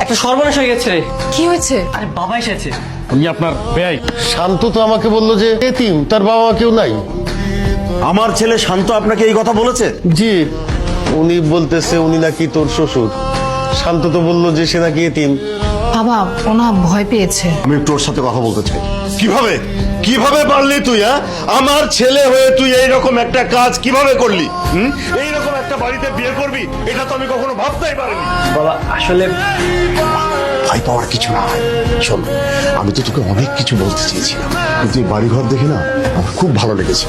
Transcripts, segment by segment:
একটা সর্বনাশ হয়ে গেছে রে। কি হয়েছে? আরে বাবা এসেছে। উনি আপনার বেয়াই। শান্ত তো আমাকে বললো যে এতিম, তার বাবা মা কেউ নাই। আমার ছেলে শান্ত আপনাকে এই কথা বলেছে? জি, উনি বলতেছে উনি নাকি তোর শ্বশুর। শান্ত তো বললো যে সে নাকি এতিম। বাবা ওনা ভয় পেয়েছে। আমি তোর সাথে কথা বলতে চাই। কিভাবে কিভাবে পারলি তুই? আমার ছেলে হয়ে তুই এইরকম একটা কাজ কিভাবে করলি? এইরকম একটা বাড়িতে বিয়ে করবি, এটা তো আমি কখনো ভাবতেই পারিনি। বাবা আসলে ভয় পাওয়ার কিছু না। শোন, আমি তো তোকে অনেক কিছু বলতে চেয়েছিলাম, কিন্তু এই বাড়িঘর দেখে না আমার খুব ভালো লেগেছে।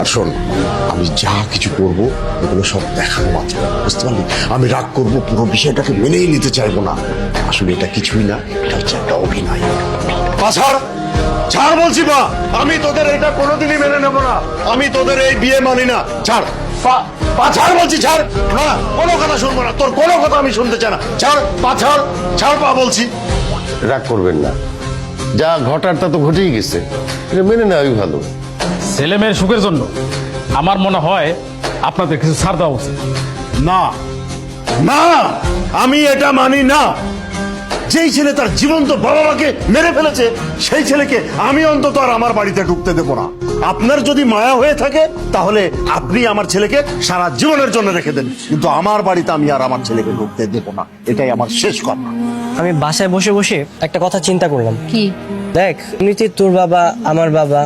আর শোন, আমি যা কিছু করব এগুলো সব দেখানো মাত্র, বুঝতে পারলি? আমি রাগ করব, পুরো বিষয়টাকে মেনেই নিতে চাইবো না। আসলে এটা কিছুই না, এটা হচ্ছে একটা অভিনয়। পাছাড় ছাড় বলছি মা, আমি তোদের এটা কোনোদিনই মেনে নেবো না। আমি তোদের এই বিয়ে মানি না। ছাড় ছাড় বলছি, ছাড়। না, কোনো কথা শুনবো না, তোর কোনো কথা আমি শুনতে চাই না। ছাড় ছাড় ছাড় পা বলছি। রাগ করবেন না, যা ঘটার তা তো ঘটেই গেছে, এটা মেনে নেওয়াই ভালো। ছেলে মেয়ের সুখের জন্য আমার মনে হয় আপনাদের কিছু ছাড় দেওয়া উচিত। না না, আমি এটা মানি না। যেই ছেলে তার জীবন্ত বাবা মাকে মেরে ফেলেছে, সেই ছেলেকে আমি অন্তত আর আমার বাড়িতে ঢুকতে দেবো না। আপনার যদি মায়া হয়ে থাকে তাহলে আপনি আমার ছেলেকে সারা জীবনের জন্য রেখে দেন, কিন্তু আমার বাড়িতে আমি আর আমার ছেলেকে ঢুকতে দেবো না। এটাই আমার শেষ কথা। আমি বাসায় বসে বসে একটা কথা চিন্তা করলাম। কি? দেখ, এমনিতে তোর বাবা আমার বাবা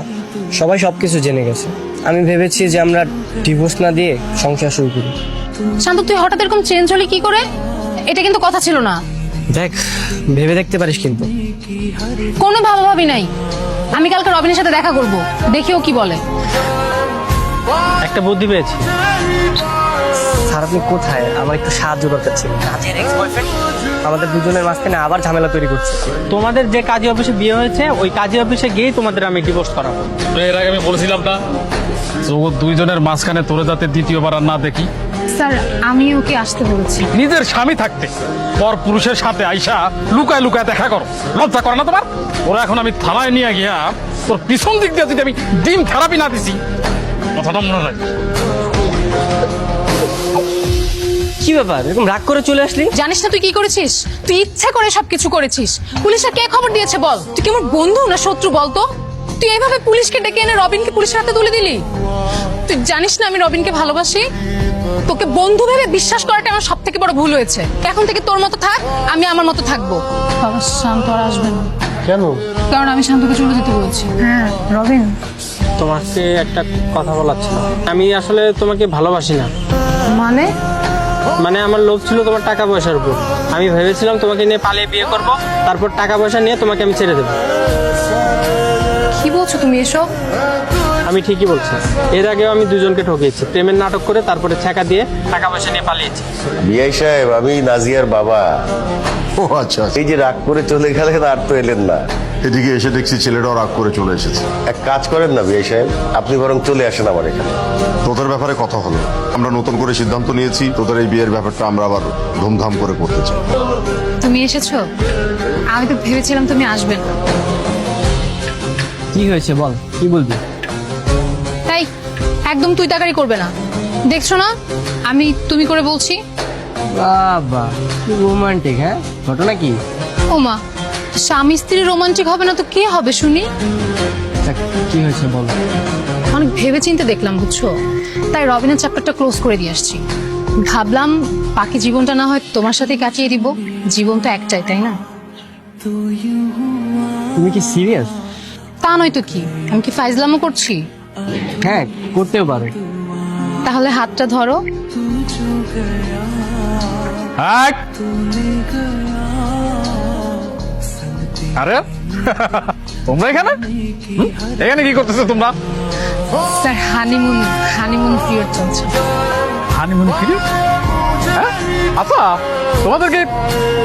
সবাই সবকিছু জেনে গেছে। আমি ভেবেছি যে আমরা ডিভোর্স না দিয়ে সংসার শুরু করি। শান্ত তুই হঠাৎ এরকম চেঞ্জ হলি কি করে? এটা কিন্তু কথা ছিল না। দেখ, ভেবে দেখতে পারিস কিন্তু। কোনো ভাবাভাবি নাই। আমি কালকে রবিনের সাথে দেখা করব, দেখিও কি বলে। একটা বুদ্ধি পেয়েছি। স্যার আপনি কোথায়? আমার একটু সাহায্য দরকার ছিল। কাজের এক্স বয়ফ্রেন্ড আমাদের দুজনের মাঝখানে আবার ঝামেলা তৈরি করছে। তোমাদের যে কাজী অফিসে বিয়ে হয়েছে, ওই কাজী অফিসে গিয়ে তোমাদের আমি ডিভোর্স করাবো। তো এর আগে আমি বলেছিলাম না যে ও দুইজনের মাঝখানে তোরে যাতে দ্বিতীয়বার আর না দেখি। স্যার আমি ওকে আসতে বলেছি। নিজের স্বামী থাকতে পর পুরুষের সাথে আইসা লুকায় লুকায় দেখা করো, লজ্জা করে না তোমার? ওরা এখন আমি থানায় নিয়ে গিয়া তোর পিছন দিক দিয়ে যদি আমি ডিম থেরাপি না দিছি, কথাটা মনে রাখ। কি ব্যাপার, এরকম রাগ করে চলে আসলি? জানিস না তুই কি করেছিস? তুই ইচ্ছা করে সবকিছু করেছিস। পুলিশে কে খবর দিয়েছে বল? তুই কি আমার বন্ধু না শত্রু বলতো? তুই এইভাবে পুলিশকে ডেকে এনে রবিনকে পুলিশের হাতে তুলে দিলি। তুই জানিস না আমি রবিনকে ভালোবাসি। তোকে বন্ধু ভেবে বিশ্বাস করাটা আমার সব থেকে বড় ভুল হয়েছে। এখন থেকে তোর মতো থাক, আমি আমার মতো থাকবো। বাবা শান্ত আর আসবে না। কেন? কারণ আমি শান্তকে চলে যেতে বলেছি। হ্যাঁ রবিন, তোমাকে একটা কথা বলার ছিল। আমি আসলে তোমাকে ভালোবাসি না। মানে আমার লোভ ছিল তোমার টাকা পয়সার উপর। আমি ভেবেছিলাম তোমাকে নিয়ে পালিয়ে বিয়ে করব, তারপর টাকা পয়সা নিয়ে তোমাকে আমি ছেড়ে দেবো। কি বলছো তুমি এসব? আমি ঠিকই বলছি। এর আগেও আমি দুজনকে ঠকিয়েছি, প্রেমের নাটক করে তারপরে ছেঁকা দিয়ে টাকা পয়সা নিয়ে পালিয়েছি। বিআই সাহেব, আমি নাজিয়ার বাবা। ও আচ্ছা, এই যে রাগ করে চলে গেলেন, আর তো এলেন না। এদিকে এসে দেখছি ছেলেটাও রাগ করে চলে এসেছে। এক কাজ করেন না বিআই সাহেব, আপনি বরং চলে আসেন আমার এখানে। তোদের ব্যাপারে কথা হলো, আমরা নতুন করে সিদ্ধান্ত নিয়েছি তোদের এই বিয়ের ব্যাপারটা আমরা আবার ধুমধাম করে করতে চাই। তুমি এসেছো? আমি তো ভেবেছিলাম তুমি আসবে না। কি হয়েছে বল, কি বলবি? তাই একদম তুই তাকারি করবে না। দেখছো না আমি তুমি করে বলছি। বাবা কি রোমান্টিক! হ্যাঁ, ঘটনা কি? ওমা, স্বামী স্ত্রী রোমান্টিক হবে না তো কে হবে শুনি? কি হয়েছে বল। অনেক ভেবেচিন্তে দেখলাম বুঝছো, তাই রবিনের চ্যাপ্টারটা ক্লোজ করে দিয়ে আসছি। ভাবলাম বাকি জীবনটা না হয় তোমার সাথে কাটিয়ে দিব। জীবন তো একটাই, তাই না? তুমি কি সিরিয়াস? তা নয় তো কি, আমি কি ফাইজলামও করছি? হ্যাঁ, করতেও পারো। তাহলে হাতটা ধরো। আরে তোমরা এখানে এখানে কি করতেছো তোমরা? স্যার হানিমুন পিরিয়ড চলছে। Honeymoon period? হ্যাঁ, আচ্ছা তোমাদেরকে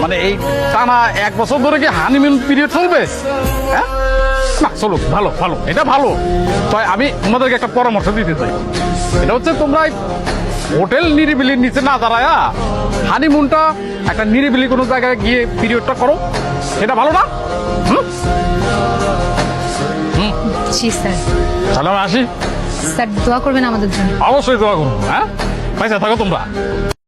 মানে এই টানা 1 বছর ধরে কি হানিমুন পিরিয়ড চলবে? হ্যাঁ না, চলো, ভালো ভালো, এটা ভালো। তাই আমি তোমাদেরকে একটা পরামর্শ দিতে চাই। এটা হচ্ছে তোমরা হোটেল নিরিবিলির নিচে না দাঁড়ায়া হানিমুনটা একটা নিরিবিলি কোনো জায়গায় গিয়ে পিরিয়ডটা করো, এটা ভালো না? জি স্যার। তাহলে আমি আসি। স্যার দোয়া করবেন আমাদের জন্য। অবশ্যই দোয়া করবো। হ্যাঁ, পয়সা থাকো তোমরা।